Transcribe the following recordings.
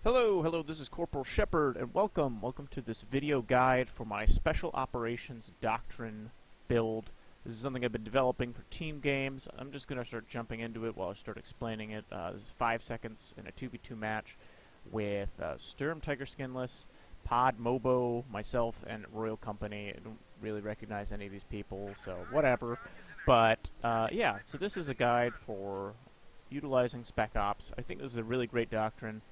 Hello, this is Corporal Shepard, and welcome to this video guide for my Special Operations Doctrine build. This is something I've been developing for team games. I'm just going to start jumping into it while I start explaining it. This is 5 seconds in a 2v2 match with Sturm Tiger Skinless, Pod Mobo, myself, and Royal Company. I don't really recognize any of these people, so whatever. But, yeah, so this is a guide for utilizing Spec Ops. I think this is a really great doctrine.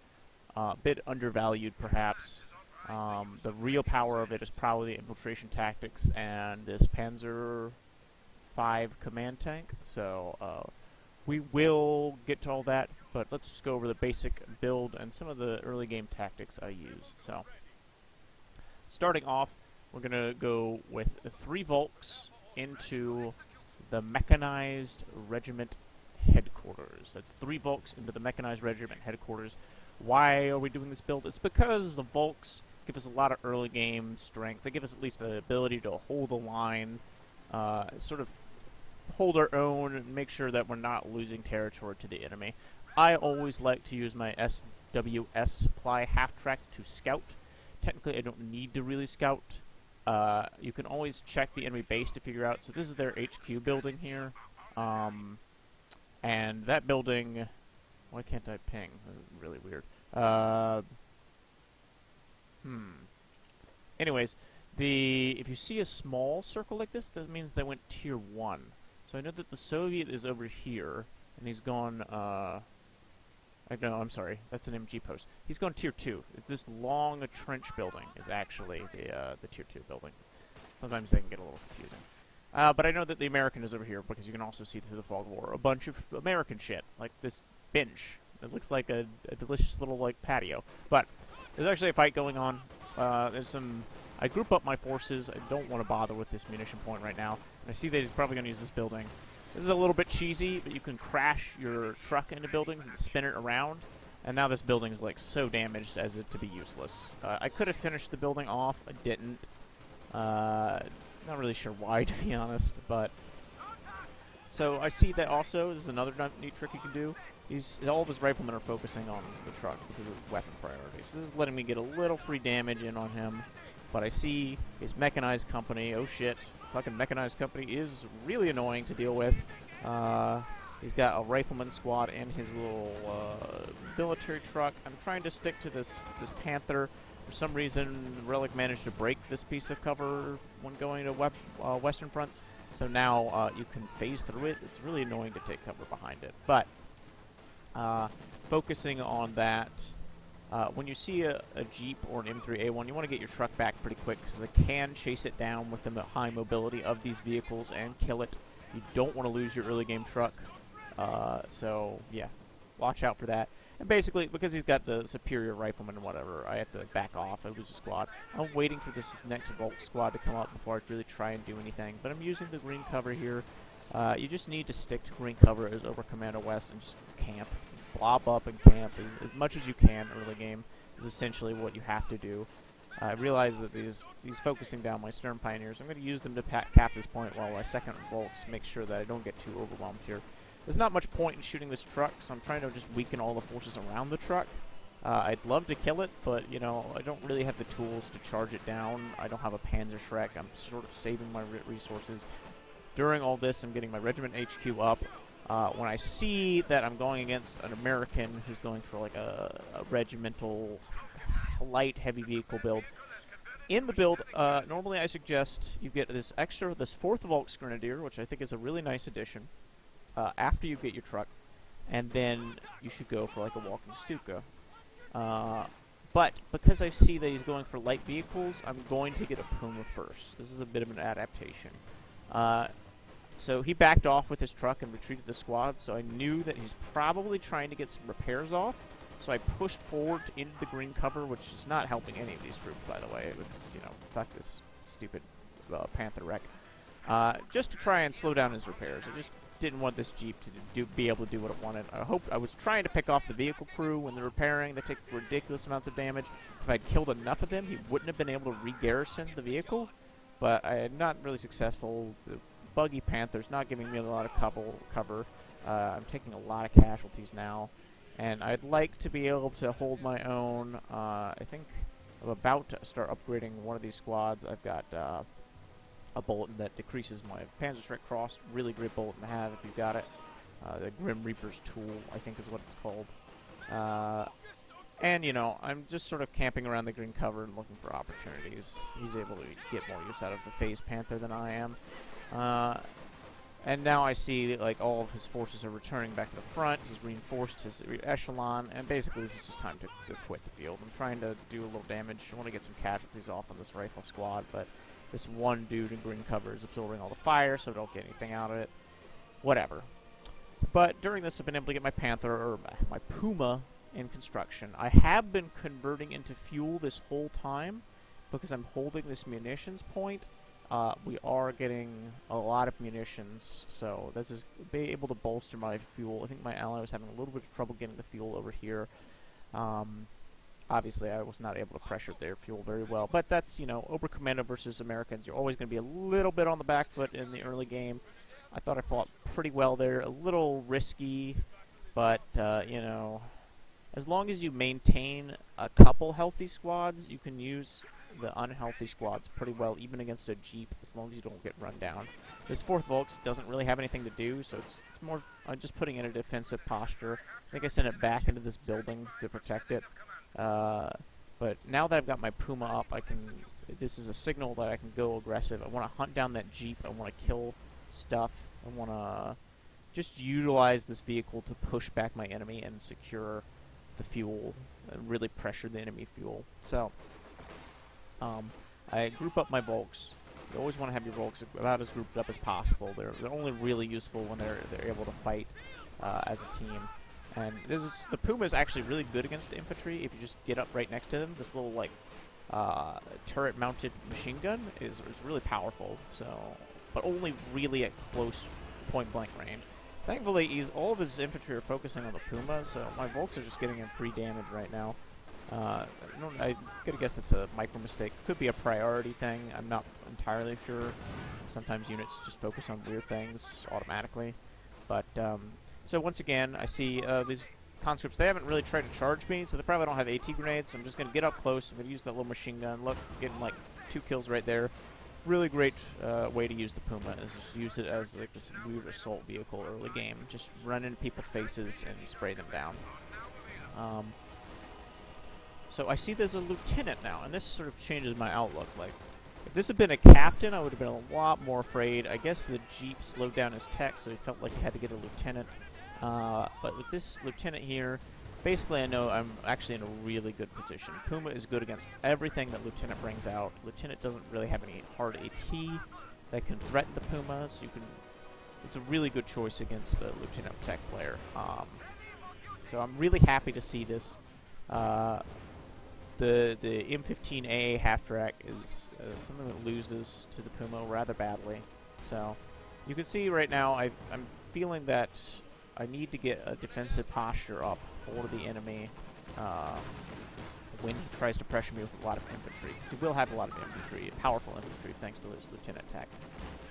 A bit undervalued, perhaps. The real power of it is probably the infiltration tactics and this Panzer V command tank. So we will get to all that, but let's just go over the basic build and some of the early game tactics I use. So starting off, we're going to go with 3 Volks into the Mechanized Regiment headquarters. That's 3 Volks into the Mechanized Regiment headquarters. Why are we doing this build? It's because the Volks give us a lot of early game strength. They give us at least the ability to hold a line, sort of hold our own, and make sure that we're not losing territory to the enemy. I always like to use my SWS supply half-track to scout. Technically, I don't need to really scout. You can always check the enemy base to figure out. So this is their HQ building here. And that building... Why can't I ping? That's really weird. Anyways, if you see a small circle like this, that means they went tier 1. So I know that the Soviet is over here, and he's gone, no, I'm sorry, that's an MG post. He's gone tier 2. It's this long trench building is actually the tier 2 building. Sometimes they can get a little confusing. But I know that the American is over here, because you can also see through the fog of war a bunch of American shit, like this bench. It looks like a delicious little, like, patio. But there's actually a fight going on. I group up my forces. I don't want to bother with this munition point right now. I see that he's probably going to use this building. This is a little bit cheesy, but you can crash your truck into buildings and spin it around. And now this building is, like, so damaged as it to be useless. I could have finished the building off. I didn't. Not really sure why, to be honest, but... So I see that also, this is another neat trick you can do. All of his riflemen are focusing on the truck because of weapon priority. So this is letting me get a little free damage in on him. But I see his mechanized company. Oh shit, fucking mechanized company is really annoying to deal with. He's got a rifleman squad and his little military truck. I'm trying to stick to this Panther. For some reason, Relic managed to break this piece of cover when going to Western fronts. So now you can phase through it. It's really annoying to take cover behind it. But focusing on that, when you see a Jeep or an M3A1, you want to get your truck back pretty quick because they can chase it down with the high mobility of these vehicles and kill it. You don't want to lose your early game truck. So, yeah, watch out for that. And basically, because he's got the superior rifleman and whatever, I have to back off. I lose a squad. I'm waiting for this next Volk squad to come up before I really try and do anything. But I'm using the green cover here. You just need to stick to green cover as Oberkommando West and just camp. Blob up and camp as much as you can early game is essentially what you have to do. I realize that these focusing down my Sturm Pioneers, I'm going to use them to cap this point while my second Volks make sure that I don't get too overwhelmed here. There's not much point in shooting this truck, so I'm trying to just weaken all the forces around the truck. I'd love to kill it, but, you know, I don't really have the tools to charge it down. I don't have a Panzer Schreck. I'm sort of saving my resources. During all this, I'm getting my regiment HQ up. When I see that I'm going against an American who's going for, like, a regimental light heavy vehicle build, in the build, normally I suggest you get this 4th Volks Grenadier, which I think is a really nice addition. After you get your truck, and then you should go for like a walking Stuka. But because I see that he's going for light vehicles, I'm going to get a Puma first. This is a bit of an adaptation. So he backed off with his truck and retreated the squad, so I knew that he's probably trying to get some repairs off. So I pushed forward into the green cover, which is not helping any of these troops, by the way. It's, you know, fuck this stupid Panther wreck. Just to try and slow down his repairs. I just didn't want this Jeep to be able to do what it wanted. I was trying to pick off the vehicle crew when they're repairing. They take ridiculous amounts of damage. If I'd killed enough of them, he wouldn't have been able to re-garrison the vehicle. But I am not really successful. The buggy Panther's not giving me a lot of cover. I'm taking a lot of casualties now. And I'd like to be able to hold my own. I think I'm about to start upgrading one of these squads. I've got a bulletin that decreases my Panzerstrike Cross. Really great bulletin to have if you've got it. The Grim Reaper's Tool, I think is what it's called. And, you know, I'm just sort of camping around the green cover and looking for opportunities. He's able to get more use out of the Phase Panther than I am. And now I see, like, all of his forces are returning back to the front. He's reinforced his echelon, and basically this is just time to quit the field. I'm trying to do a little damage. I want to get some casualties off on this rifle squad, but this one dude in green cover is absorbing all the fire, so I don't get anything out of it. Whatever. But during this, I've been able to get my Panther, or my Puma, in construction. I have been converting into fuel this whole time because I'm holding this munitions point. We are getting a lot of munitions, so this is be able to bolster my fuel. I think my ally was having a little bit of trouble getting the fuel over here. Obviously, I was not able to pressure their fuel very well, but that's, you know, Oberkommando versus Americans. You're always going to be a little bit on the back foot in the early game. I thought I fought pretty well there. A little risky, but, you know, as long as you maintain a couple healthy squads, you can use the unhealthy squads pretty well, even against a Jeep, as long as you don't get run down. This 4th Volks doesn't really have anything to do, so it's more just putting it in a defensive posture. I think I sent it back into this building to protect it. But now that I've got my Puma up, this is a signal that I can go aggressive. I want to hunt down that Jeep. I want to kill stuff. I want to just utilize this vehicle to push back my enemy and secure the fuel and really pressure the enemy fuel. So I group up my Volks. You always want to have your Volks about as grouped up as possible. They're only really useful when they're able to fight as a team. And the Puma is actually really good against infantry if you just get up right next to them. This little, like, turret-mounted machine gun is really powerful. So, but only really at close point-blank range. Thankfully, all of his infantry are focusing on the Puma, so my Volks are just getting him free damage right now. I gotta guess it's a micro mistake. Could be a priority thing. I'm not entirely sure. Sometimes units just focus on weird things automatically. But so once again, I see these conscripts. They haven't really tried to charge me, so they probably don't have AT grenades. So I'm just gonna get up close. I'm gonna use that little machine gun. Look, getting like 2 kills right there. Really great way to use the Puma is just use it as like this weird assault vehicle early game. Just run into people's faces and spray them down. So I see there's a lieutenant now, and this sort of changes my outlook. Like, if this had been a captain, I would have been a lot more afraid. I guess the Jeep slowed down his tech, so he felt like he had to get a lieutenant. But with this lieutenant here, basically I know I'm actually in a really good position. Puma is good against everything that Lieutenant brings out. Lieutenant doesn't really have any hard AT that can threaten the Puma, so it's a really good choice against a Lieutenant Tech player. So I'm really happy to see this. The M15A half-track is something that loses to the Puma rather badly. So you can see right now I'm feeling that I need to get a defensive posture up for the enemy when he tries to pressure me with a lot of infantry. Because he will have a lot of infantry, powerful infantry, thanks to his Lieutenant Tech.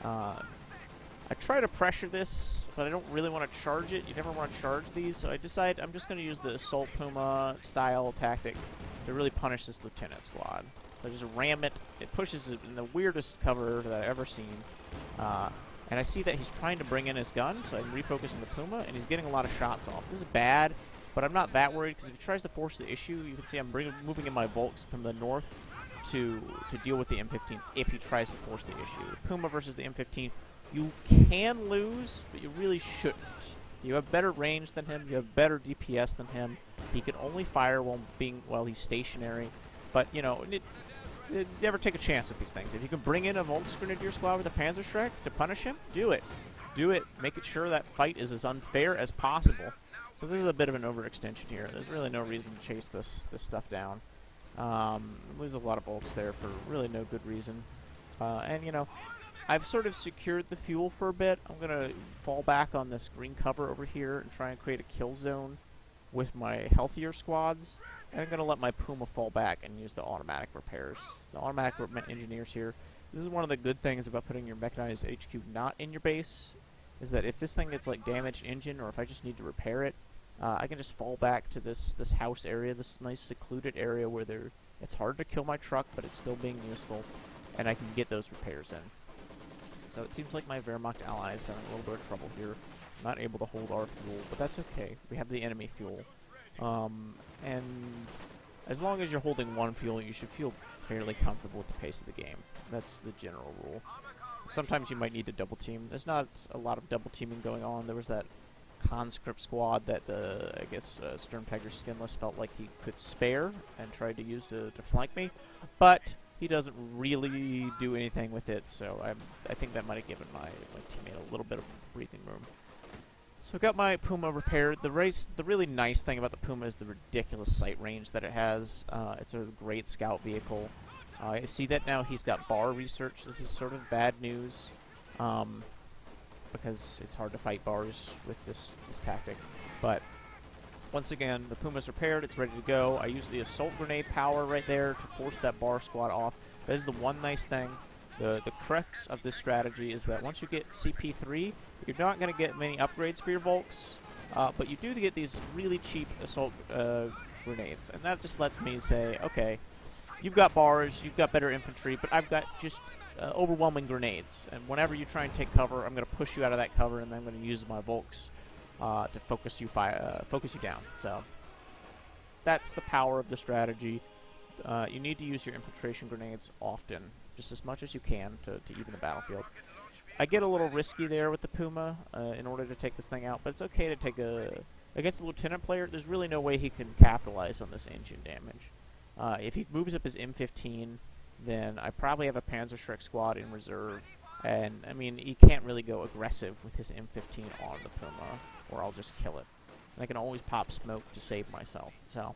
I try to pressure this, but I don't really want to charge it. You never want to charge these, so I decide I'm just going to use the Assault Puma style tactic to really punish this Lieutenant squad. So I just ram it. It pushes it in the weirdest cover that I've ever seen. And I see that he's trying to bring in his gun, so I'm refocusing the Puma, and he's getting a lot of shots off. This is bad, but I'm not that worried, because if he tries to force the issue, you can see I'm moving in my Volks from the north to deal with the M15 if he tries to force the issue. Puma versus the M15, you can lose, but you really shouldn't. You have better range than him, you have better DPS than him. He can only fire while he's stationary, but, you know, never take a chance with these things. If you can bring in a Volks Grenadier squad with a Panzerschreck to punish him, do it. Do it. Make it sure that fight is as unfair as possible. So this is a bit of an overextension here. There's really no reason to chase this stuff down. Lose a lot of Volks there for really no good reason. And, you know, I've sort of secured the fuel for a bit. I'm going to fall back on this green cover over here and try and create a kill zone with my healthier squads. And I'm going to let my Puma fall back and use the automatic repairs. The automatic engineers here. This is one of the good things about putting your mechanized HQ not in your base, is that if this thing gets like damaged engine, or if I just need to repair it, I can just fall back to this house area, this nice secluded area where it's hard to kill my truck, but it's still being useful, and I can get those repairs in. So it seems like my Wehrmacht ally is having a little bit of trouble here. Not able to hold our fuel, but that's okay. We have the enemy fuel. And as long as you're holding one fuel, you should feel fairly comfortable with the pace of the game. That's the general rule. Sometimes you might need to double team. There's not a lot of double teaming going on. There was that conscript squad that I guess Sturmtiger Skinless felt like he could spare and tried to use to flank me, but he doesn't really do anything with it, so I think that might have given my teammate a little bit of breathing room. So I got my Puma repaired. The really nice thing about the Puma is the ridiculous sight range that it has. It's a great scout vehicle. I see that now he's got bar research. This is sort of bad news, because it's hard to fight bars with this tactic. But once again, the Puma's repaired. It's ready to go. I use the assault grenade power right there to force that bar squad off. That is the one nice thing. The crux of this strategy is that once you get CP3, you're not going to get many upgrades for your Volks, but you do get these really cheap assault grenades. And that just lets me say, okay, you've got bars, you've got better infantry, but I've got just overwhelming grenades. And whenever you try and take cover, I'm going to push you out of that cover, and then I'm going to use my Volks to focus you down. So that's the power of the strategy. You need to use your infiltration grenades often, just as much as you can to even the battlefield. I get a little risky there with the Puma in order to take this thing out, but it's okay to take against a lieutenant player. There's really no way he can capitalize on this engine damage. If he moves up his M15, then I probably have a Panzerschreck squad in reserve, and I mean he can't really go aggressive with his M15 on the Puma, or I'll just kill it. And I can always pop smoke to save myself. So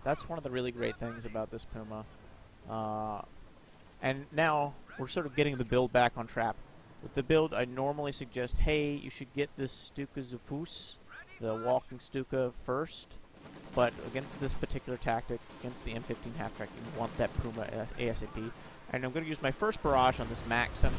that's one of the really great things about this Puma. And now we're sort of getting the build back on track. With the build, I normally suggest, hey, you should get this Stuka zu Fuß, the walking Stuka, first. But against this particular tactic, against the M15 half-track, you want that Puma ASAP. And I'm going to use my first barrage on this Maxim.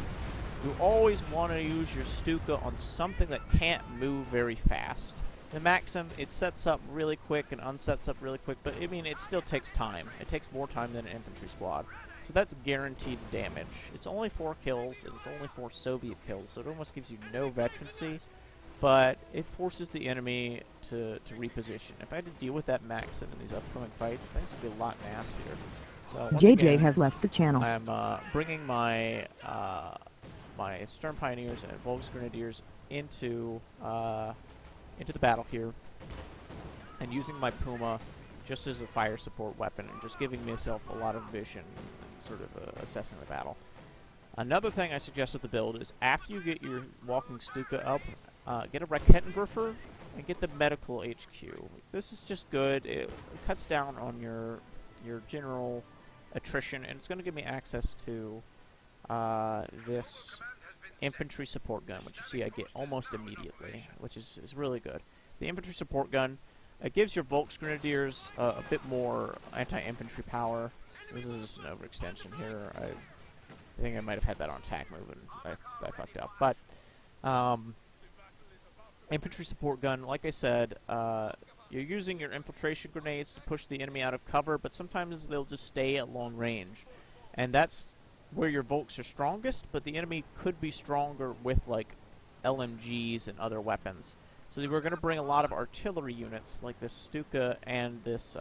You always want to use your Stuka on something that can't move very fast. The Maxim, it sets up really quick and unsets up really quick, but I mean, it still takes time. It takes more time than an infantry squad. So that's guaranteed damage. It's only 4 kills, and it's only 4 Soviet kills, so it almost gives you no veterancy, but it forces the enemy to reposition. If I had to deal with that Maxim in these upcoming fights, things would be a lot nastier. So once JJ again, has left the channel. I'm bringing my my Stern Pioneers and Volksgrenadiers into the battle here, and using my Puma just as a fire support weapon, and just giving myself a lot of vision, and sort of assessing the battle. Another thing I suggest with the build is after you get your walking Stuka up, get a Raketenwerfer and get the medical HQ. This is just good. It cuts down on your general attrition, and it's going to give me access to this infantry support gun, which you see I get almost immediately, which is really good. The infantry support gun, it gives your Volksgrenadiers a bit more anti-infantry power. This is just an overextension here. I think I might have had that on attack move, and I fucked up. But infantry support gun, like I said, you're using your infiltration grenades to push the enemy out of cover, but sometimes they'll just stay at long range. And that's where your Volks are strongest, but the enemy could be stronger with, like, LMGs and other weapons. So we're going to bring a lot of artillery units, like this Stuka and this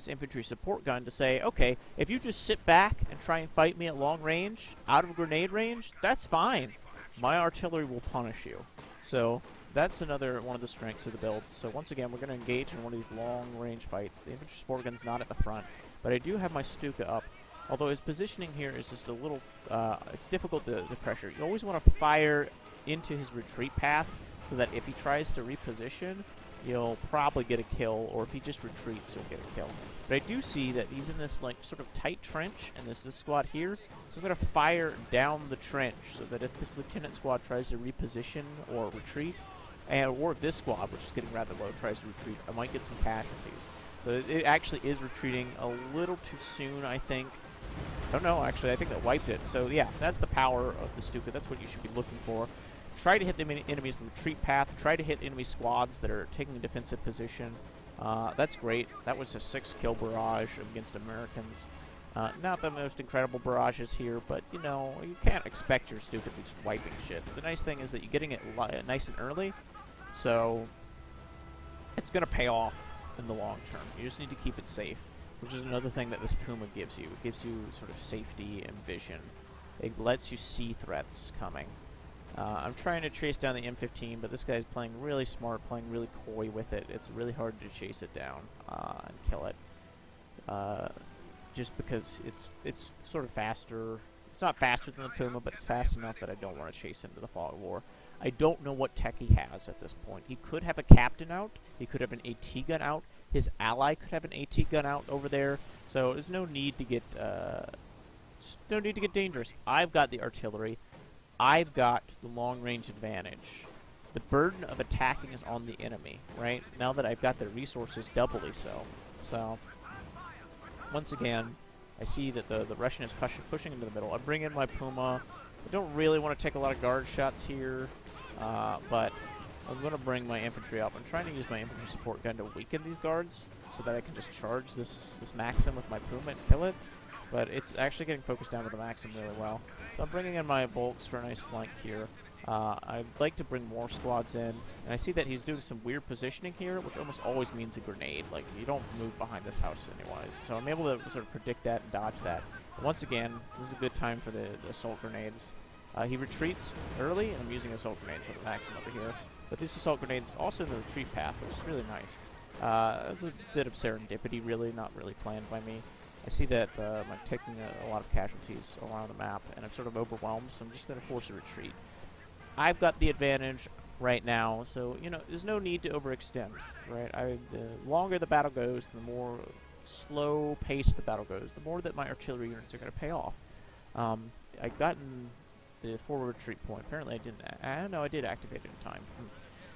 infantry support gun, to say, okay, if you just sit back and try and fight me at long range, out of grenade range, that's fine. My artillery will punish you. So that's another one of the strengths of the build. So once again, we're going to engage in one of these long-range fights. The infantry support gun's not at the front, but I do have my Stuka up. Although his positioning here is just a little, it's difficult to pressure. You always want to fire into his retreat path, so that if he tries to reposition, you'll probably get a kill, or if he just retreats, you'll get a kill. But I do see that he's in this, like, sort of tight trench, and there's this squad here, so I'm going to fire down the trench, so that if this lieutenant squad tries to reposition or retreat, or if this squad, which is getting rather low, tries to retreat, I might get some casualties. So it actually is retreating a little too soon, I think. I don't know, actually, I think that wiped it. So yeah, that's the power of the Stuka. That's what you should be looking for. try to hit the enemies in the retreat path, try to hit enemy squads that are taking a defensive position. That's great. That was a 6-kill barrage against Americans. Not the most incredible barrages here, but, you know, you can't expect your Stuka to be just wiping shit. The nice thing is that you're getting it nice and early, so it's going to pay off in the long term. You just need to keep it safe, which is another thing that this Puma gives you. It gives you sort of safety and vision. It lets you see threats coming. I'm trying to chase down the M15, but this guy's playing really smart, playing really coy with it. It's really hard to chase it down and kill it. Just because it's sort of faster. It's not faster than the Puma, but it's fast enough that I don't want to chase him to the Fog of War. I don't know what tech he has at this point. He could have a captain out. He could have an AT gun out. His ally could have an AT gun out over there. So there's no need to get dangerous. I've got the artillery. I've got the long-range advantage. The burden of attacking is on the enemy, right? Now that I've got the resources, doubly so. So, once again, I see that the Russian is pushing into the middle. I bring in my Puma. I don't really want to take a lot of guard shots here, but I'm going to bring my infantry up. I'm trying to use my infantry support gun to weaken these guards so that I can just charge this Maxim with my Puma and kill it. But it's actually getting focused down with the Maxim really well. So I'm bringing in my Volks for a nice flank here. I'd like to bring more squads in, and I see that he's doing some weird positioning here, which almost always means a grenade. Like, you don't move behind this house anyways. So I'm able to sort of predict that and dodge that. But once again, this is a good time for the assault grenades. He retreats early, and I'm using assault grenades at the Maxim over here. But this assault grenade's also in the retreat path, which is really nice. It's a bit of serendipity, really, not really planned by me. I see that I'm taking a lot of casualties around the map, and I'm sort of overwhelmed, so I'm just going to force a retreat. I've got the advantage right now, so, you know, there's no need to overextend, right? The longer the battle goes, the more slow pace the battle goes, the more that my artillery units are going to pay off. I've gotten the forward retreat point. Apparently I didn't. No, I did activate it in time.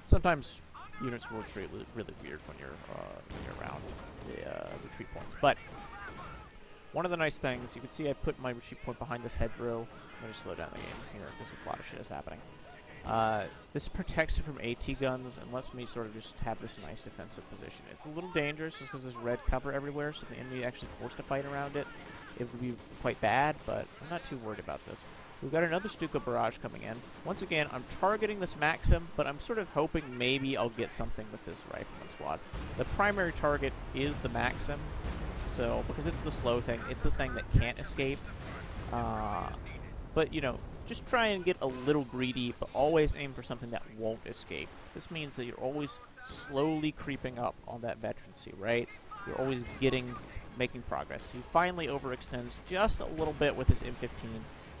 Sometimes units will retreat really weird when you're around the retreat points. But one of the nice things, you can see I put my retreat point behind this hedgerow. Let me just slow down the game here because a lot of shit is happening. This protects it from AT guns and lets me sort of just have this nice defensive position. It's a little dangerous just because there's red cover everywhere, so if the enemy actually forced to fight around it, it would be quite bad, but I'm not too worried about this. We've got another Stuka barrage coming in. Once again, I'm targeting this Maxim, but I'm sort of hoping maybe I'll get something with this rifleman squad. The primary target is the Maxim, so because it's the slow thing, it's the thing that can't escape. But, you know, just try and get a little greedy, but always aim for something that won't escape. This means that you're always slowly creeping up on that veterancy, right? You're always making progress. He finally overextends just a little bit with his M15.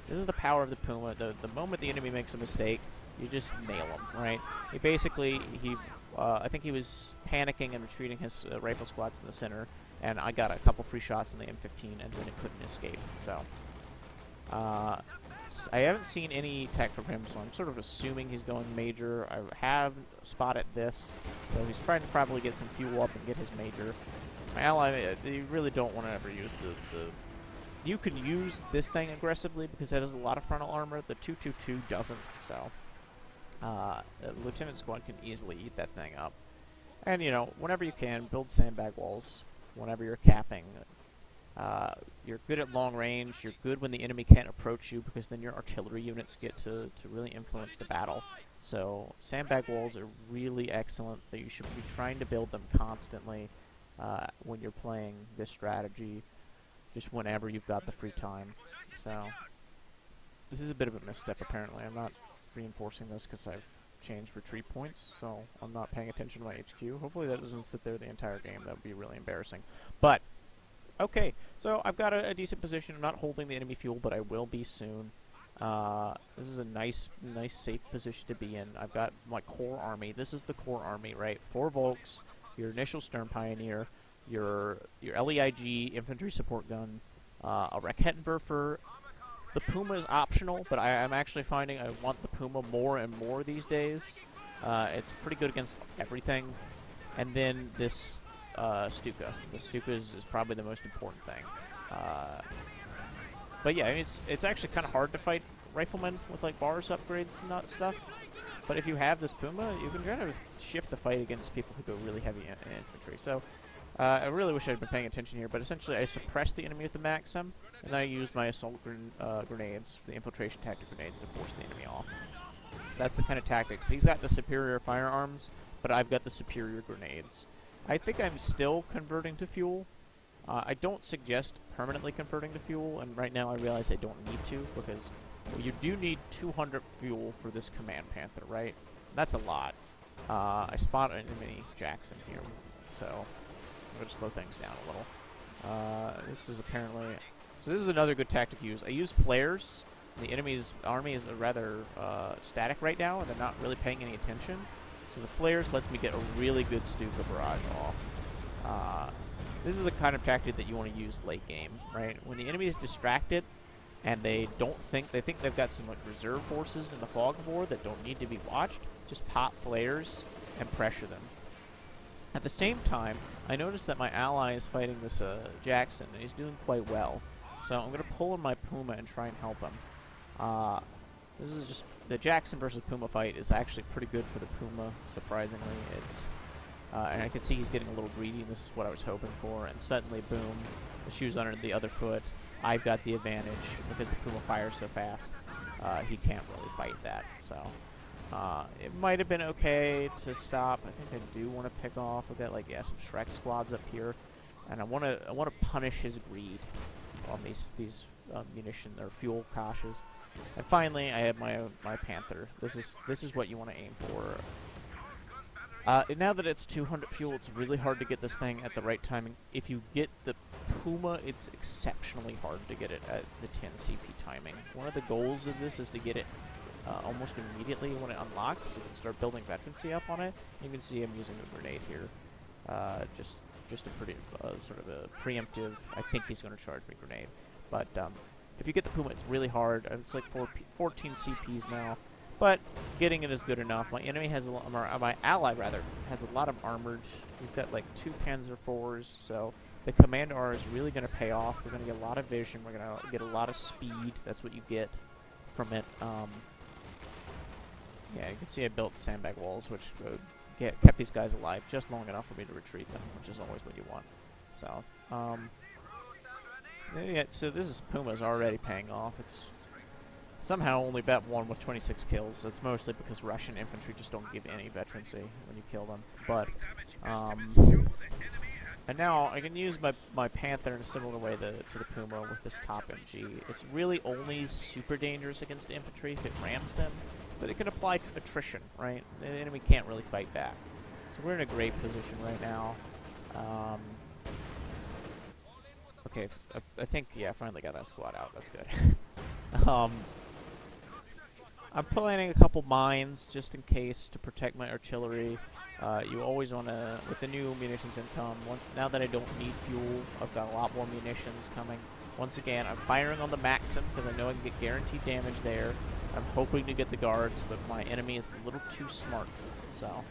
This is the power of the Puma. The moment the enemy makes a mistake, you just nail him, right? He basically, I think he was panicking and retreating his rifle squads in the center, and I got a couple free shots in the M15, and then it couldn't escape. So, I haven't seen any tech from him, so I'm sort of assuming he's going major. I have spotted this, so he's trying to probably get some fuel up and get his major. My ally, you really don't want to ever use the... You can use this thing aggressively because it has a lot of frontal armor. The 222 doesn't, so... Lieutenant Squad can easily eat that thing up. And, you know, whenever you can, build sandbag walls whenever you're capping. You're good at long range. You're good when the enemy can't approach you because then your artillery units get to really influence the battle. So sandbag walls are really excellent. You should be trying to build them constantly when you're playing this strategy, just whenever you've got the free time. So this is a bit of a misstep apparently. I'm not reinforcing this because I've changed retreat points, so I'm not paying attention to my HQ. Hopefully that doesn't sit there the entire game. That would be really embarrassing. But okay, so I've got a decent position. I'm not holding the enemy fuel, but I will be soon. This is a nice, safe position to be in. I've got my core army. This is the core army, right? 4 Volks, your initial Stern Pioneer, your LEIG infantry support gun, a Raketenwerfer. The Puma is optional, but I'm actually finding I want the Puma more and more these days. It's pretty good against everything. And then this Stuka. The Stuka is probably the most important thing. But yeah, I mean, it's actually kind of hard to fight riflemen with like bars upgrades and that stuff. But if you have this Puma, you can kind of shift the fight against people who go really heavy in infantry. So I really wish I had been paying attention here, but essentially I suppress the enemy with the Maxim, and then I use my assault grenades, the infiltration tactic grenades, to force the enemy off. That's the kind of tactics. He's got the superior firearms, but I've got the superior grenades. I think I'm still converting to fuel. I don't suggest permanently converting to fuel, and right now I realize I don't need to, because you do need 200 fuel for this Command Panther, right? That's a lot. I spot an enemy Jackson here, so I'm going to slow things down a little. This is apparently... So this is another good tactic to use. I use flares. The enemy's army is rather static right now, and they're not really paying any attention. So the flares lets me get a really good Stuka barrage off. This is the kind of tactic that you want to use late game, right? When the enemy is distracted, and they think they've got some like reserve forces in the fog of war that don't need to be watched, just pop flares and pressure them. At the same time, I noticed that my ally is fighting this Jackson, and he's doing quite well. So I'm going to pull in my Puma and try and help him. This is just... The Jackson versus Puma fight is actually pretty good for the Puma, surprisingly. It's... and I can see he's getting a little greedy, and this is what I was hoping for. And suddenly, boom, the shoe's under the other foot. I've got the advantage because the Puma fires so fast. He can't really fight that, so... it might have been okay to stop. I think I do want to pick off. We've got, like, yeah, some Shrek squads up here. And I want to punish his greed on these munition or fuel caches. And finally, I have my Panther. This is what you want to aim for. Now that it's 200 fuel, it's really hard to get this thing at the right timing. If you get the Puma, it's exceptionally hard to get it at the 10 CP timing. One of the goals of this is to get it almost immediately when it unlocks, so you can start building veterancy up on it. You can see I'm using a grenade here. Just a pretty sort of a preemptive, I think he's going to charge me grenade. But if you get the Puma, it's really hard. It's like 14 CPs now. But getting it is good enough. My enemy has a lot, my ally rather, has a lot of armored. He's got like 2 Panzer IVs, so the Command R is really going to pay off. We're going to get a lot of vision. We're going to get a lot of speed. That's what you get from it. Yeah, you can see I built sandbag walls, which kept these guys alive just long enough for me to retreat them, which is always what you want. So, yeah, so this is Puma's already paying off. It's somehow only bet 1 with 26 kills. That's mostly because Russian infantry just don't give any veterancy when you kill them. But, and now I can use my Panther in a similar way to the Puma with this top MG. It's really only super dangerous against infantry if it rams them. But it can apply attrition, right? The enemy can't really fight back. So we're in a great position right now. Okay, I think, yeah, I finally got that squad out. That's good. I'm planning a couple mines just in case to protect my artillery. You always want to, with the new munitions income, now that I don't need fuel, I've got a lot more munitions coming. Once again, I'm firing on the Maxim because I know I can get guaranteed damage there. I'm hoping to get the guards, but my enemy is a little too smart. So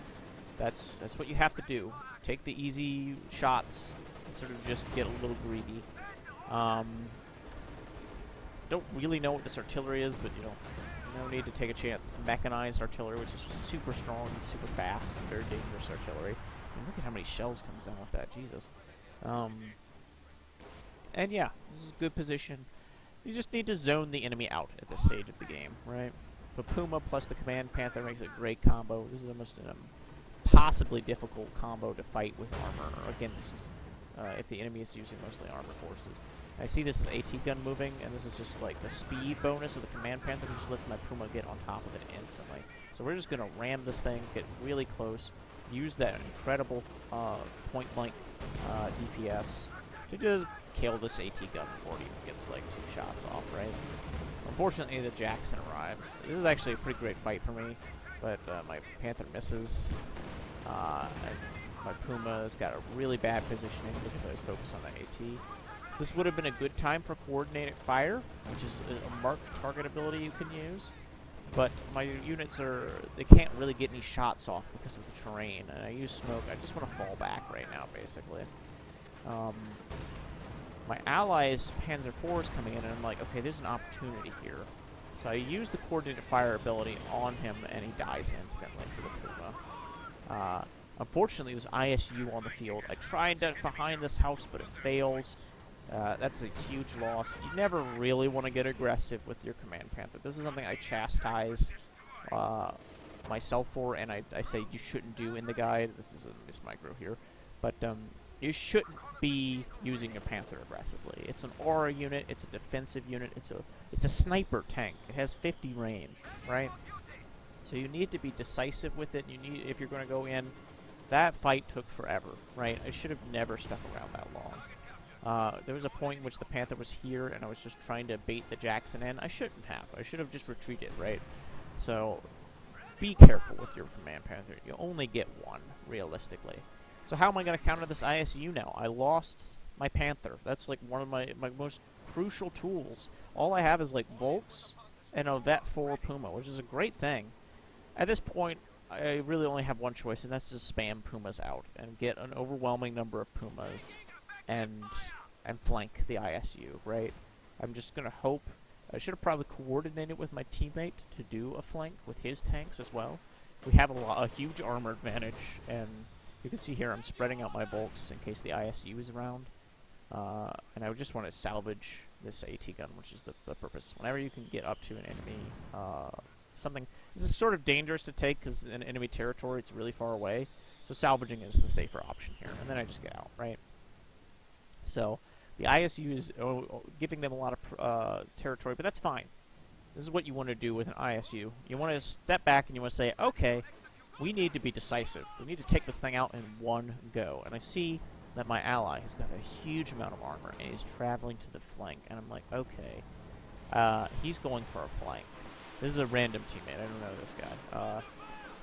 that's what you have to do. Take the easy shots and sort of just get a little greedy. Don't really know what this artillery is, but you know, no need to take a chance. It's mechanized artillery, which is super strong and super fast, very dangerous artillery. And look at how many shells comes down with that, Jesus. And yeah, this is a good position. You just need to zone the enemy out at this stage of the game, right? The Puma plus the Command Panther makes a great combo. This is almost an impossibly difficult combo to fight with armor against if the enemy is using mostly armored forces. I see this as AT gun moving, and this is just like the speed bonus of the Command Panther, which just lets my Puma get on top of it instantly. So we're just going to ram this thing, get really close, use that incredible point-blank DPS to just kill this AT gun before it even gets like 2 shots off, right? Unfortunately, the Jackson arrives. This is actually a pretty great fight for me, but my Panther misses. My Puma's got a really bad positioning because I was focused on the AT. This would have been a good time for coordinated fire, which is a marked target ability you can use. But my units they can't really get any shots off because of the terrain, and I use smoke. I just want to fall back right now, basically. My allies' Panzer IV's coming in, and I'm like, okay, there's an opportunity here. So I use the coordinated fire ability on him, and he dies instantly to the Puma. Unfortunately, there's ISU on the field. I tried to behind this house, but it fails. That's a huge loss. You never really want to get aggressive with your Command Panther. This is something I chastise myself for, and I say you shouldn't do in the guide. This is a mismicro here. But you shouldn't be using your Panther aggressively. It's an aura unit. It's a defensive unit. It's a sniper tank. It has 50 range, right? So you need to be decisive with it. You need, if you're going to go in. That fight took forever, right? I should have never stuck around that long. There was a point in which the Panther was here, and I was just trying to bait the Jackson in. I shouldn't have. I should have just retreated, right? So be careful with your Command Panther. You only get one, realistically. So how am I going to counter this ISU now? I lost my Panther. That's like one of my most crucial tools. All I have is like Volks and a Vet 4 Puma, which is a great thing. At this point, I really only have one choice, and that's to spam Pumas out and get an overwhelming number of Pumas and flank the ISU, right? I'm just going to hope. I should have probably coordinated with my teammate to do a flank with his tanks as well. We have a huge armor advantage, and you can see here I'm spreading out my Volks in case the ISU is around. And I just want to salvage this AT gun, which is the purpose. Whenever you can get up to an enemy, something... This is sort of dangerous to take because in enemy territory it's really far away. So salvaging is the safer option here. And then I just get out, right? So the ISU is giving them a lot of territory, but that's fine. This is what you want to do with an ISU. You want to step back and you want to say, okay, we need to be decisive. We need to take this thing out in one go. And I see that my ally has got a huge amount of armor, and he's traveling to the flank. And I'm like, okay, he's going for a flank. This is a random teammate. I don't know this guy.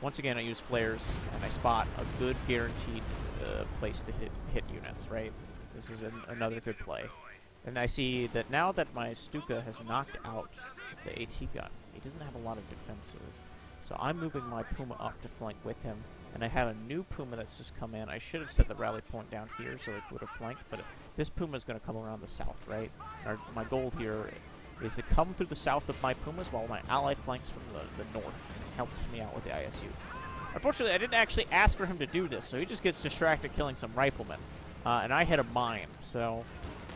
Once again, I use flares, and I spot a good guaranteed place to hit units, right? This is another good play. And I see that now that my Stuka has knocked out the AT gun, he doesn't have a lot of defenses. So I'm moving my Puma up to flank with him, and I have a new Puma that's just come in. I should have set the rally point down here so it would have flanked, but this Puma is going to come around the south, right? My goal here is to come through the south of my Pumas while my ally flanks from the north and helps me out with the ISU. Unfortunately, I didn't actually ask for him to do this, so he just gets distracted killing some riflemen. And I hit a mine, so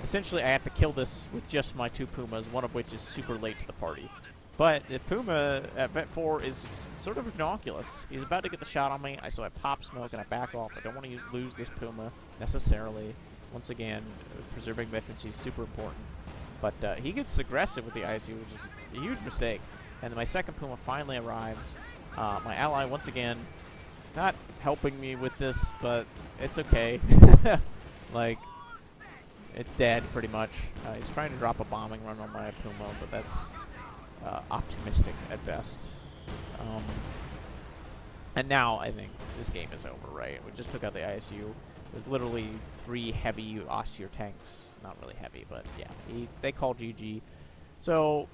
essentially I have to kill this with just my two Pumas, one of which is super late to the party. But the Puma at Vet 4 is sort of innocuous. He's about to get the shot on me, so I pop smoke and I back off. I don't want to lose this Puma necessarily. Once again, preserving veterancy is super important. But he gets aggressive with the ISU, which is a huge mistake. And then my second Puma finally arrives. My ally, once again, not helping me with this, but it's okay. Like, it's dead, pretty much. He's trying to drop a bombing run on my Puma, but that's optimistic at best. And now, I think this game is over, right? We just took out the ISU. There's literally 3 heavy Ostier tanks. Not really heavy, but yeah. They call GG. So,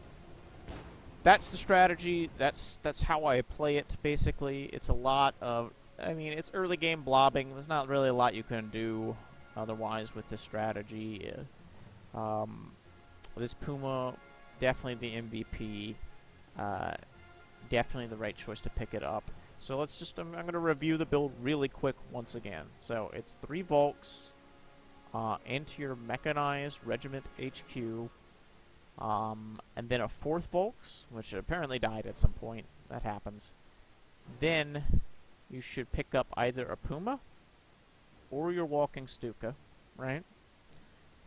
that's the strategy. That's how I play it, basically. It's a lot of... I mean, it's early game blobbing. There's not really a lot you can do otherwise with this strategy. This Puma, definitely the MVP. Definitely the right choice to pick it up. So let's just, I'm going to review the build really quick once again. So it's 3 Volks into your mechanized regiment HQ, and then a 4th Volks, which apparently died at some point. That happens. Then you should pick up either a Puma or your walking Stuka, right?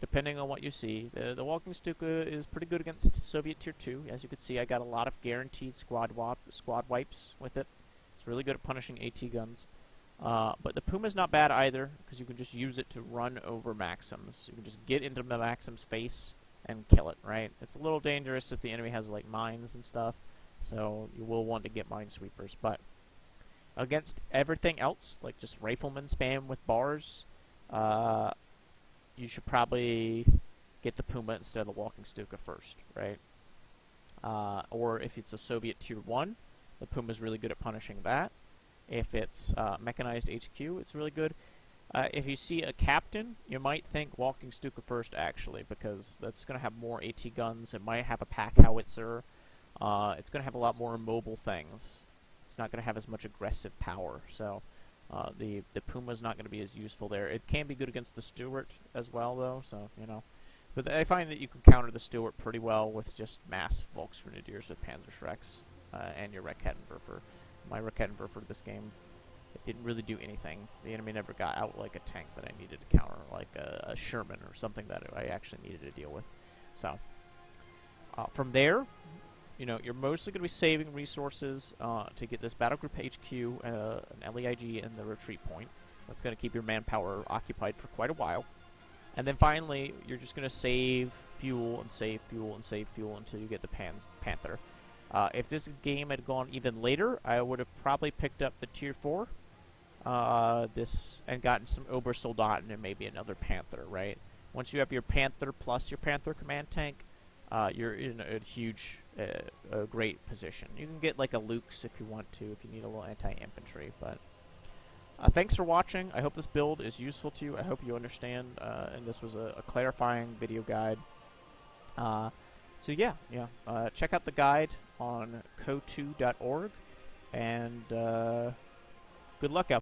Depending on what you see. The walking Stuka is pretty good against Soviet Tier 2. As you can see, I got a lot of guaranteed squad wipes with it. It's really good at punishing AT guns. But the Puma's not bad either, because you can just use it to run over Maxims. You can just get into the Maxim's face and kill it, right? It's a little dangerous if the enemy has, like, mines and stuff, so you will want to get minesweepers. But against everything else, like just rifleman spam with bars, you should probably get the Puma instead of the walking Stuka first, right? Or if it's a Soviet Tier 1, the Puma's really good at punishing that. If it's mechanized HQ, it's really good. If you see a captain, you might think walking Stuka first, actually, because that's going to have more AT guns. It might have a pack howitzer. it's going to have a lot more immobile things. It's not going to have as much aggressive power, so the Puma's not going to be as useful there. It can be good against the Stuart as well, though, so, you know. But I find that you can counter the Stuart pretty well with just mass Volksgrenadiers with Panzerschrecks and your Raketenwerfer. My Raketenwerfer this game, it didn't really do anything. The enemy never got out like a tank that I needed to counter, like a Sherman or something that I actually needed to deal with. So, from there, you know, you're mostly going to be saving resources to get this Battle Group HQ, an LEIG, and the retreat point. That's going to keep your manpower occupied for quite a while. And then finally, you're just going to save fuel and save fuel and save fuel until you get the Panther. If this game had gone even later, I would have probably picked up the Tier 4 and gotten some Obersoldaten and maybe another Panther, right? Once you have your Panther plus your Panther command tank, you're in a huge, a great position. You can get like a Luke's if you want to, if you need a little anti-infantry, but thanks for watching. I hope this build is useful to you. I hope you understand, and this was a clarifying video guide. So yeah, check out the guide on co2.org, and good luck out